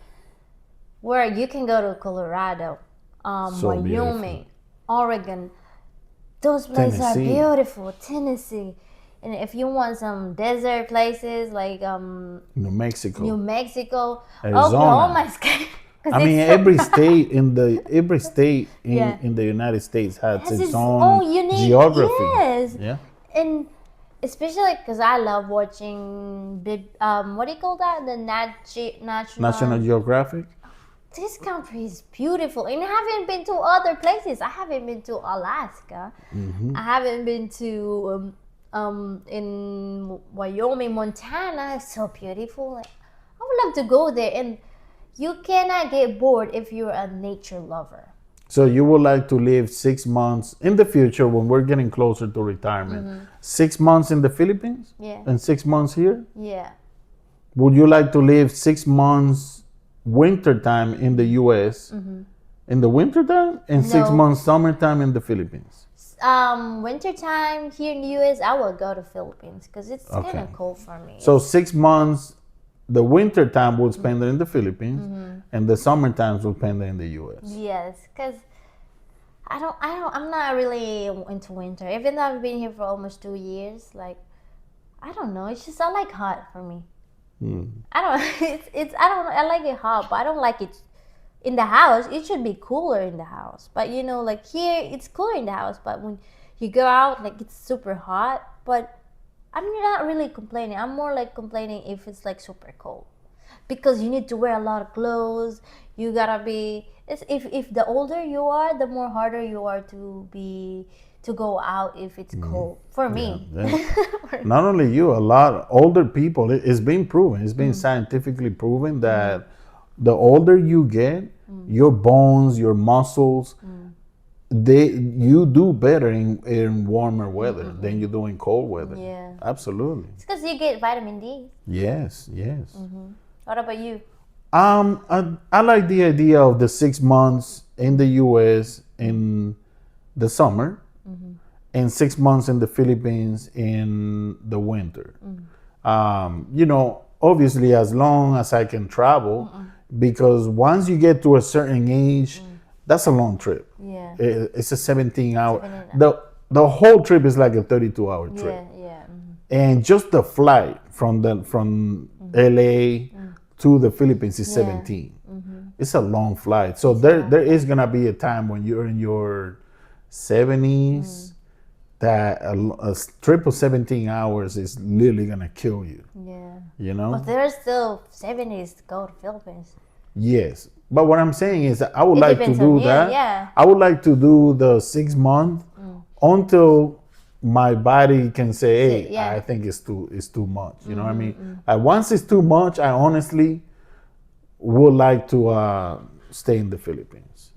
Speaker 2: where you can go to Colorado, Wyoming,
Speaker 1: beautiful.
Speaker 2: Oregon. Those places
Speaker 1: Tennessee.
Speaker 2: are beautiful. Tennessee. And if you want some desert places like
Speaker 1: New Mexico. Arizona.
Speaker 2: Oklahoma is good.
Speaker 1: I mean, every state in the United States has its own
Speaker 2: unique
Speaker 1: geography.
Speaker 2: Yes.
Speaker 1: Yeah.
Speaker 2: And especially because I love watching what do you call that? The
Speaker 1: National Geographic.
Speaker 2: This country is beautiful, and I haven't been to other places. I haven't been to Alaska. I haven't been to in Wyoming, Montana. It's so beautiful. I would love to go there, and you cannot get bored if you're a nature lover.
Speaker 1: So you would like to live 6 months in the future when we're getting closer to retirement. 6 months in the Philippines?
Speaker 2: Yeah.
Speaker 1: And 6 months here?
Speaker 2: Yeah.
Speaker 1: Would you like to live 6 months wintertime in the US in the wintertime and 6
Speaker 2: No.
Speaker 1: months summertime in the Philippines?
Speaker 2: Wintertime here in the US, I will go to Philippines because it's kind of cold for me.
Speaker 1: So 6 months, the winter time we'll spend it in the Philippines, and the summer times we'll spend it in the US.
Speaker 2: Yes, because I'm not really into winter. Even though I've been here for almost 2 years, like, I don't know. It's just, I like hot for me. I don't, I don't know. I like it hot, but I don't like it in the house, it should be cooler in the house. But you know, like here, it's cooler in the house. But when you go out, like it's super hot. But I'm not really complaining. I'm more like complaining if it's like super cold, because you need to wear a lot of clothes. You gotta be. If the older you are, the more harder you are to go out if it's cold. For me.
Speaker 1: Yeah. Not only you, a lot of older people. It's been proven. It's been scientifically proven that the older you get, your bones, your muscles, you do better in warmer weather than you do in cold weather.
Speaker 2: Yeah.
Speaker 1: Absolutely.
Speaker 2: It's because you get vitamin D.
Speaker 1: Yes.
Speaker 2: What about you?
Speaker 1: I like the idea of the 6 months in the U.S. in the summer, and 6 months in the Philippines in the winter. Obviously, as long as I can travel, because once you get to a certain age, that's a long trip.
Speaker 2: Yeah.
Speaker 1: It's a 17-hour.
Speaker 2: 17.
Speaker 1: The whole trip is like a 32-hour trip,
Speaker 2: Yeah.
Speaker 1: and just the flight from LA to the Philippines is
Speaker 2: Yeah.
Speaker 1: 17. It's a long flight, so there is gonna be a time when you're in your 70s that a trip of 17 hours is literally gonna kill you.
Speaker 2: Yeah.
Speaker 1: You know?
Speaker 2: But there's still 70s to go to Philippines.
Speaker 1: Yes, but what I'm saying is that I would
Speaker 2: It
Speaker 1: like to
Speaker 2: depends
Speaker 1: do
Speaker 2: on you,
Speaker 1: that.
Speaker 2: yeah.
Speaker 1: I would like to do the 6 month until my body can say, "Hey,
Speaker 2: Yeah.
Speaker 1: I think it's too much." You know what I mean? Once it's too much, I honestly would like to stay in the Philippines.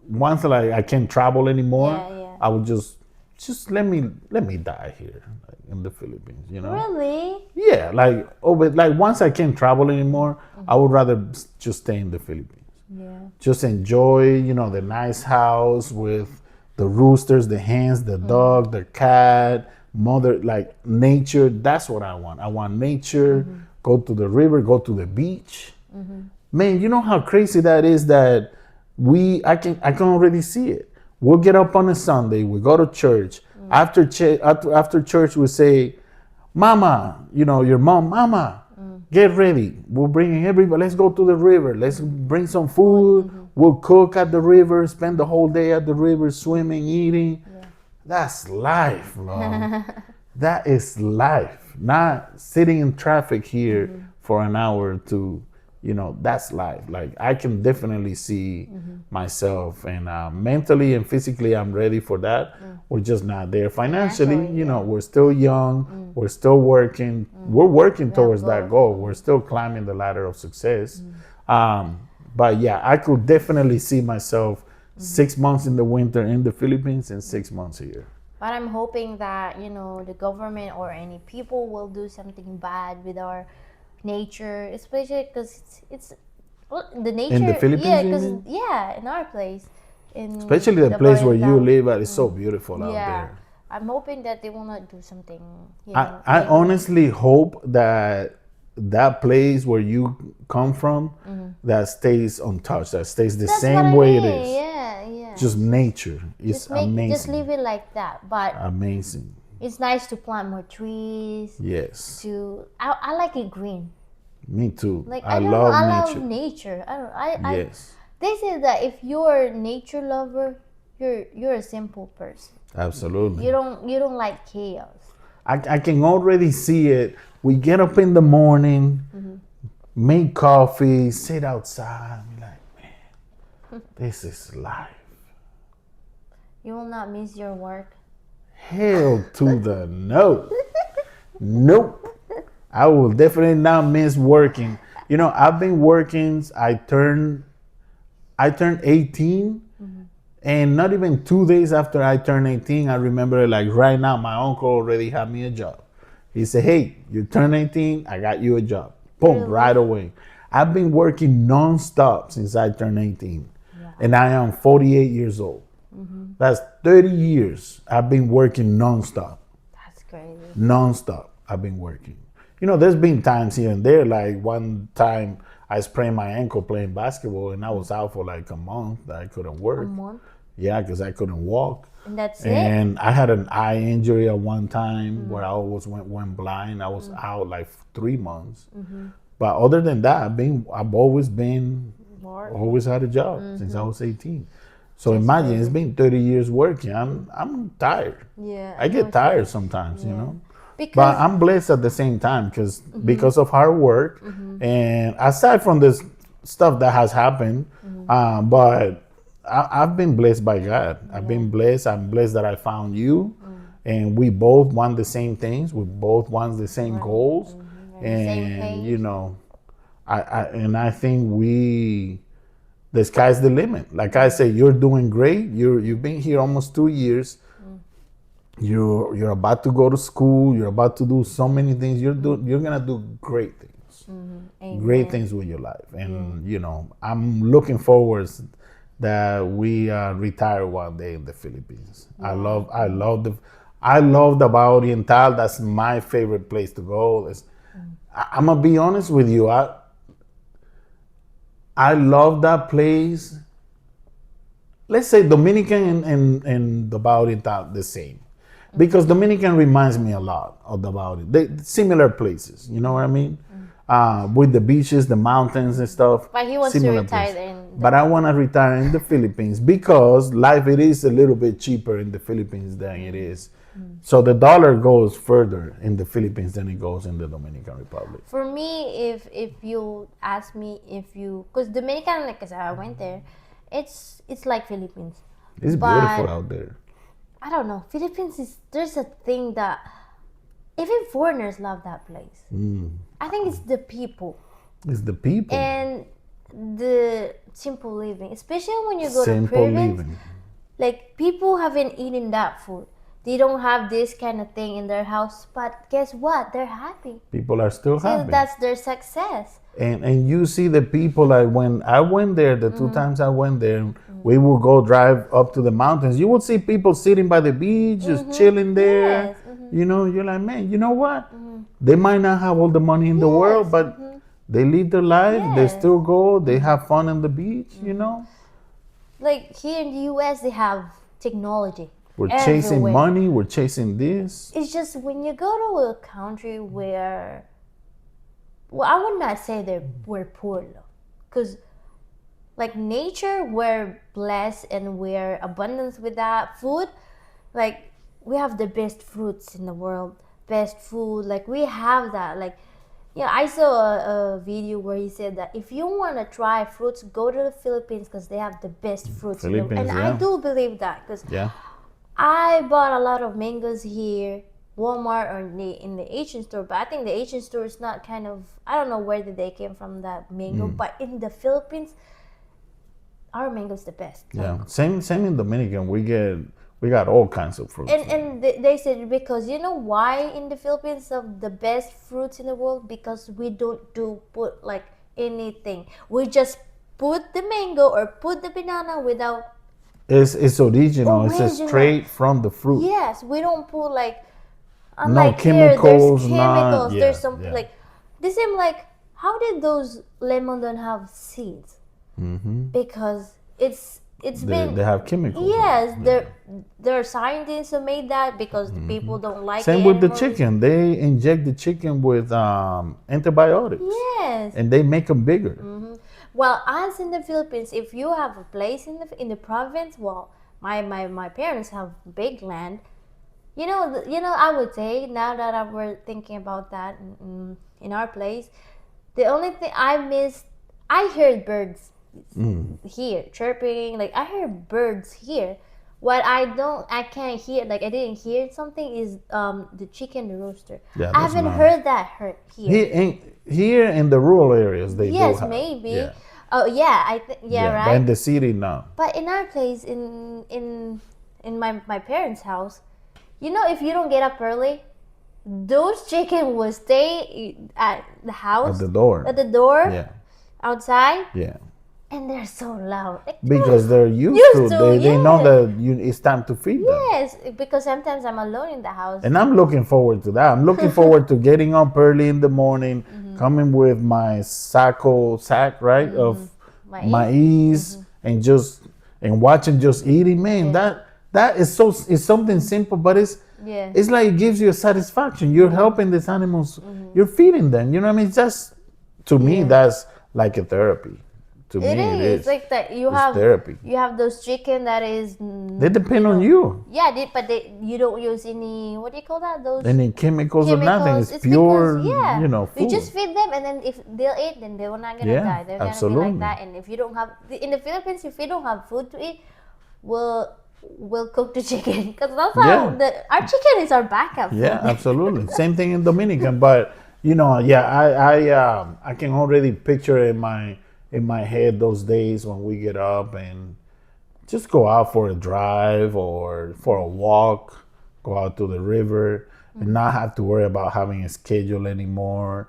Speaker 1: Once like I can't travel anymore,
Speaker 2: Yeah.
Speaker 1: I would just let me die here, like, in the Philippines. You know?
Speaker 2: Really?
Speaker 1: Yeah, but like once I can't travel anymore, I would rather just stay in the Philippines.
Speaker 2: Yeah.
Speaker 1: Just enjoy, the nice house with the roosters, the hens, the dog, the cat, mother, like nature. That's what I want. I want nature. Go to the river, go to the beach. Man, you know how crazy that is that I can already see it. We'll get up on a Sunday, we go to church. After church, we say, Mama, your mom, Mama, get ready. We're bringing everybody. Let's go to the river. Let's bring some food. We'll cook at the river, spend the whole day at the river, swimming, eating.
Speaker 2: Yeah.
Speaker 1: That's life, bro. That is life. Not sitting in traffic here for an hour to, that's life. Like, I can definitely see myself, and mentally and physically, I'm ready for that. We're just not there financially.
Speaker 2: Financially,
Speaker 1: We're still young. We're still working. We're working towards that goal. We're still climbing the ladder of success. But yeah, I could definitely see myself 6 months in the winter in the Philippines and 6 months here.
Speaker 2: But I'm hoping that, the government or any people will do something bad with our nature, especially because it's the nature.
Speaker 1: In the Philippines,
Speaker 2: yeah,
Speaker 1: you
Speaker 2: because
Speaker 1: mean?
Speaker 2: in our place,
Speaker 1: Especially the place where you live at is so beautiful out there.
Speaker 2: I'm hoping that they will not do something.
Speaker 1: I honestly hope that place where you come from that stays untouched, that stays the same way it is.
Speaker 2: Yeah.
Speaker 1: Just nature. It's amazing.
Speaker 2: Just leave it like that. But
Speaker 1: amazing.
Speaker 2: It's nice to plant more trees.
Speaker 1: Yes.
Speaker 2: I like it green.
Speaker 1: Me too.
Speaker 2: Like
Speaker 1: I
Speaker 2: love nature.
Speaker 1: Yes.
Speaker 2: They say that if you're a nature lover, you're a simple person.
Speaker 1: Absolutely.
Speaker 2: You don't like chaos.
Speaker 1: I can already see it. We get up in the morning, make coffee, sit outside. Be like, man, this is life.
Speaker 2: You will not miss your work.
Speaker 1: Hell to the no. Nope. I will definitely not miss working. I've been working. I turned 18, and not even 2 days after I turned 18, I remember, like, right now, my uncle already had me a job. He said, "Hey, you turned 18, I got you a job." Boom,
Speaker 2: Really?
Speaker 1: right away. I've been working nonstop since I turned 18,
Speaker 2: Wow.
Speaker 1: and I am 48 years old. That's 30 years I've been working nonstop.
Speaker 2: That's crazy.
Speaker 1: Nonstop, I've been working. There's been times here and there, like one time I sprained my ankle playing basketball, and I was out for like a month. I couldn't work.
Speaker 2: A month?
Speaker 1: Yeah, because I couldn't walk.
Speaker 2: And that's it?
Speaker 1: And I had an eye injury at one time where I almost went blind. I was out like 3 months. But other than that, I've always been
Speaker 2: More.
Speaker 1: always had a job since I was 18. So imagine it's been 30 years working. I'm tired.
Speaker 2: Yeah,
Speaker 1: I
Speaker 2: know
Speaker 1: get
Speaker 2: what you
Speaker 1: tired
Speaker 2: mean.
Speaker 1: sometimes, you know. But
Speaker 2: Because
Speaker 1: I'm blessed at the same time because of hard work and aside from this stuff that has happened, but I've been blessed by God. I've been blessed. I'm blessed that I found you, and we both want the same things. We both want the same goals,
Speaker 2: we're on the same
Speaker 1: and
Speaker 2: page.
Speaker 1: I think the sky's the limit. Like I say, you're doing great. You've been here almost 2 years. You're about to go to school. You're about to do so many things. You're gonna do great things. Great
Speaker 2: Amen.
Speaker 1: things with your life, and you know I'm looking forward that we retire one day in the Philippines. I love the Oriental. That's my favorite place to go. I'm gonna be honest with you. I love that place. Let's say Dominican and the Oriental the same, because Dominican reminds me a lot of the Bauri. Similar places, you know what I mean? With the beaches, the mountains and stuff.
Speaker 2: But he wants to
Speaker 1: Similar
Speaker 2: retire
Speaker 1: place.
Speaker 2: in.
Speaker 1: But I want to retire in the Philippines because life it is a little bit cheaper in the Philippines than it is. So the dollar goes further in the Philippines than it goes in the Dominican Republic.
Speaker 2: For me, if you ask me if you, because Dominican, like I said, I went there, it's like Philippines.
Speaker 1: It's
Speaker 2: But-
Speaker 1: beautiful out there.
Speaker 2: I don't know. Philippines is there's a thing that even foreigners love that place. I think it's the people
Speaker 1: It's the people.
Speaker 2: and the simple living, especially when you go to
Speaker 1: Simple
Speaker 2: province.
Speaker 1: living.
Speaker 2: Like people haven't eaten that food. They don't have this kind of thing in their house, but guess what? They're happy.
Speaker 1: People are still
Speaker 2: So
Speaker 1: happy.
Speaker 2: that's their success.
Speaker 1: And you see the people, like when I went there, the two times I went there, we would go drive up to the mountains. You would see people sitting by the beach, just chilling there.
Speaker 2: Yes,
Speaker 1: You know, you're like, man, you know what? They might not have all the money in the world, but they live their life. They
Speaker 2: Yes.
Speaker 1: still go. They have fun on the beach. You know,
Speaker 2: Like here in the US, they have technology.
Speaker 1: we're chasing
Speaker 2: everywhere.
Speaker 1: money. We're chasing this.
Speaker 2: It's just when you go to a country where, well, I would not say we're poor, because like nature, we're blessed and we're abundant with that food. Like we have the best fruits in the world, best food. Like we have that. Like, yeah, I saw a video where he said that if you want to try fruits, go to the Philippines because they have the best fruits.
Speaker 1: Philippines,
Speaker 2: and I
Speaker 1: yeah.
Speaker 2: do believe that because
Speaker 1: Yeah.
Speaker 2: I bought a lot of mangoes here, Walmart or in the Asian store, but I think the Asian store is not kind of, I don't know where did they came from that mango, but in the Philippines, our mango's the best.
Speaker 1: Yeah. Same in Dominican. We got all kinds of fruits.
Speaker 2: And they said because you know why in the Philippines of the best fruits in the world, because we don't put like anything. We just put the mango or put the banana without.
Speaker 1: It's original. It's just
Speaker 2: Original.
Speaker 1: straight from the fruit.
Speaker 2: Yes, we don't put like.
Speaker 1: No
Speaker 2: Unlike
Speaker 1: chemicals,
Speaker 2: here, there's
Speaker 1: none-
Speaker 2: chemicals.
Speaker 1: yeah,
Speaker 2: There's some
Speaker 1: yeah.
Speaker 2: like. They seem like how did those lemon don't have seeds? Because it's been.
Speaker 1: They have chemicals.
Speaker 2: Yes, there are scientists who made that because the people don't like
Speaker 1: Same with the
Speaker 2: animals.
Speaker 1: chicken. They inject the chicken with antibiotics,
Speaker 2: Yes.
Speaker 1: and they make them bigger.
Speaker 2: Well, as in the Philippines, if you have a place in the province, well, my parents have big land. You know, I would say now that we're thinking about that in our place, the only thing I miss, I heard birds here chirping. Like I hear birds here. What I can't hear, like I didn't hear something is the chicken, the rooster.
Speaker 1: Yeah,
Speaker 2: I
Speaker 1: that's
Speaker 2: haven't
Speaker 1: nice.
Speaker 2: heard that here.
Speaker 1: Here in the rural areas, they
Speaker 2: Yes,
Speaker 1: do have.
Speaker 2: maybe.
Speaker 1: Yeah.
Speaker 2: Oh yeah, yeah,
Speaker 1: But
Speaker 2: right.
Speaker 1: in the city, no.
Speaker 2: But in our place, in my parents' house, you know, if you don't get up early, those chicken will stay at the house
Speaker 1: At the door.
Speaker 2: door, outside,
Speaker 1: Yeah.
Speaker 2: and they're so loud. Like,
Speaker 1: Because they're used
Speaker 2: Used
Speaker 1: to.
Speaker 2: to,
Speaker 1: They know
Speaker 2: yes.
Speaker 1: that it's time to feed them.
Speaker 2: yes, because sometimes I'm alone in the house.
Speaker 1: And I'm looking forward to that. I'm looking forward to getting up early in the morning, coming with my sack, right, of maize, and watching just eating. Man, that is it's something simple, but it's like it gives you a satisfaction. You're helping these animals. You're feeding them. You know what I mean? Just to me, that's like a therapy. To
Speaker 2: It
Speaker 1: me, it
Speaker 2: is
Speaker 1: is.
Speaker 2: like that.
Speaker 1: It's therapy.
Speaker 2: You have those chicken that is.
Speaker 1: They depend on you.
Speaker 2: Yeah, but you don't use any. What do you call that? Those
Speaker 1: Any chemicals or nothing.
Speaker 2: chemicals.
Speaker 1: It's
Speaker 2: It's
Speaker 1: pure,
Speaker 2: because yeah,
Speaker 1: food.
Speaker 2: you just feed them, and then if they'll eat, then they're not gonna
Speaker 1: Yeah,
Speaker 2: die. They're gonna be
Speaker 1: absolutely.
Speaker 2: like that. And if you don't have in the Philippines, if you don't have food to eat, we'll cook the chicken because that's how
Speaker 1: Yeah.
Speaker 2: our chicken is our backup food.
Speaker 1: Yeah, absolutely. Same thing in Dominican, but yeah, I can already picture in my head those days when we get up and just go out for a drive or for a walk, go out to the river and not have to worry about having a schedule anymore.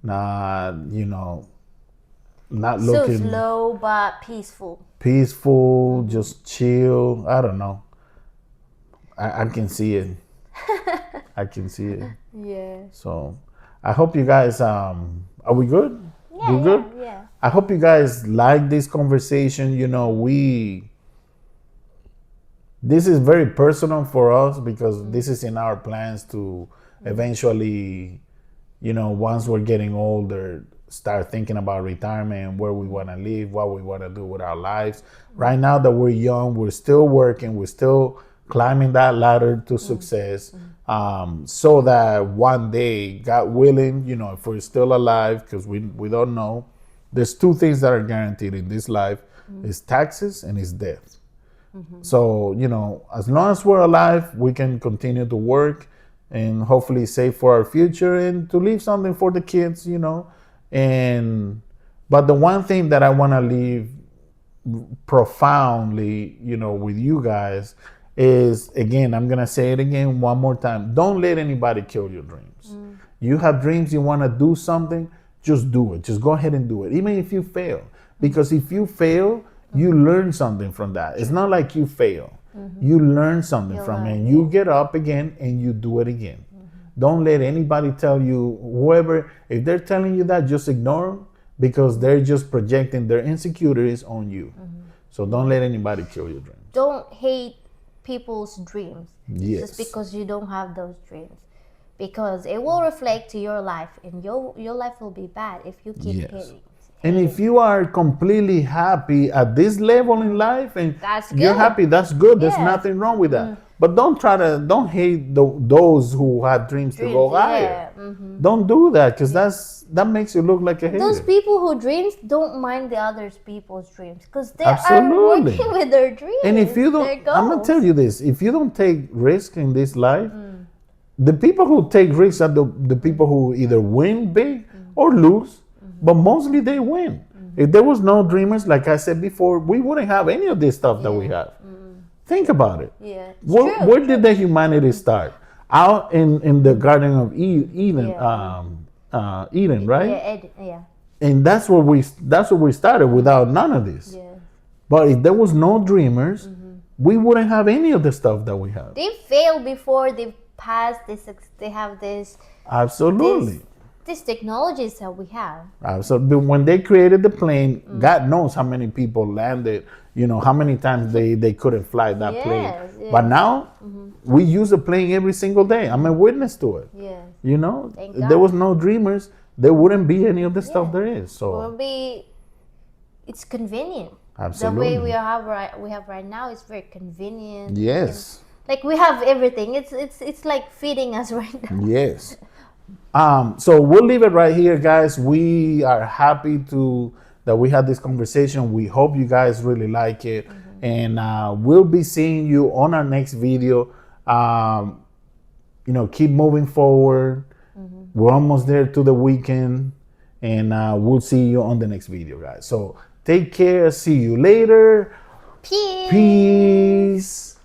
Speaker 1: Not, not
Speaker 2: So
Speaker 1: looking
Speaker 2: slow but peaceful.
Speaker 1: peaceful, just chill. I don't know. I can see it. I can see it.
Speaker 2: Yeah.
Speaker 1: So I hope you guys are we good?
Speaker 2: Yeah,
Speaker 1: We good?
Speaker 2: yeah.
Speaker 1: I hope you guys like this conversation. This is very personal for us because this is in our plans to eventually, once we're getting older, start thinking about retirement, where we want to live, what we want to do with our lives. Right now that we're young, we're still working, we're still climbing that ladder to success, so that one day, God willing, if we're still alive, because we don't know, there's two things that are guaranteed in this life: is taxes and is death. So, as long as we're alive, we can continue to work and hopefully save for our future and to leave something for the kids, And but the one thing that I want to leave profoundly, with you guys is, again, I'm going to say it again one more time. Don't let anybody kill your dreams. You have dreams, you want to do something, just do it. Just go ahead and do it, even if you fail. Because if you fail, you learn something from that. It's not like you fail. You learn something from it. And you get up again and you do it again. Don't let anybody tell you, whoever, if they're telling you that, just ignore them because they're just projecting their insecurities on you. So don't let anybody kill your dreams.
Speaker 2: Don't hate people's dreams
Speaker 1: Yes.
Speaker 2: just because you don't have those dreams. Because it will reflect to your life and your life will be bad if you keep hating.
Speaker 1: And if you are completely happy at this level in life and
Speaker 2: That's
Speaker 1: you're
Speaker 2: good.
Speaker 1: happy, that's good. There's
Speaker 2: Yeah.
Speaker 1: nothing wrong with that. But don't hate those who have dreams to go higher. Don't do that because that makes you look like a hater.
Speaker 2: Those people who dreams don't mind the other people's dreams because they
Speaker 1: Absolutely.
Speaker 2: are working with their dreams.
Speaker 1: And if you
Speaker 2: their
Speaker 1: don't, I'm gonna
Speaker 2: goals.
Speaker 1: tell you this: if you don't take risk in this life, the people who take risks are the people who either win big or lose, but mostly they win. If there was no dreamers, like I said before, we wouldn't have any of this stuff that we have. Think about it.
Speaker 2: Yeah.
Speaker 1: Where did the humanity start? Out in the Garden of Eden, Eden, right?
Speaker 2: Yeah.
Speaker 1: And that's where we started without none of this.
Speaker 2: Yeah.
Speaker 1: But if there was no dreamers, we wouldn't have any of the stuff that we have.
Speaker 2: They failed before they passed this. They have this.
Speaker 1: Absolutely.
Speaker 2: These technologies that we have.
Speaker 1: Absolutely. When they created the plane, God knows how many people landed, how many times they couldn't fly that plane.
Speaker 2: Yes.
Speaker 1: But now we use a plane every single day. I'm a witness to it.
Speaker 2: Yeah.
Speaker 1: If
Speaker 2: God.
Speaker 1: there was no dreamers, there wouldn't be any of the stuff there is. So
Speaker 2: it's convenient.
Speaker 1: Absolutely.
Speaker 2: The way we have right now is very convenient.
Speaker 1: Yes.
Speaker 2: Like we have everything. It's like feeding us right now.
Speaker 1: Yes. So we'll leave it right here, guys. We are happy that we had this conversation. We hope you guys really like it. And we'll be seeing you on our next video. Keep moving forward. We're almost there to the weekend. And we'll see you on the next video, guys. So take care. See you later.
Speaker 2: Peace.
Speaker 1: Peace.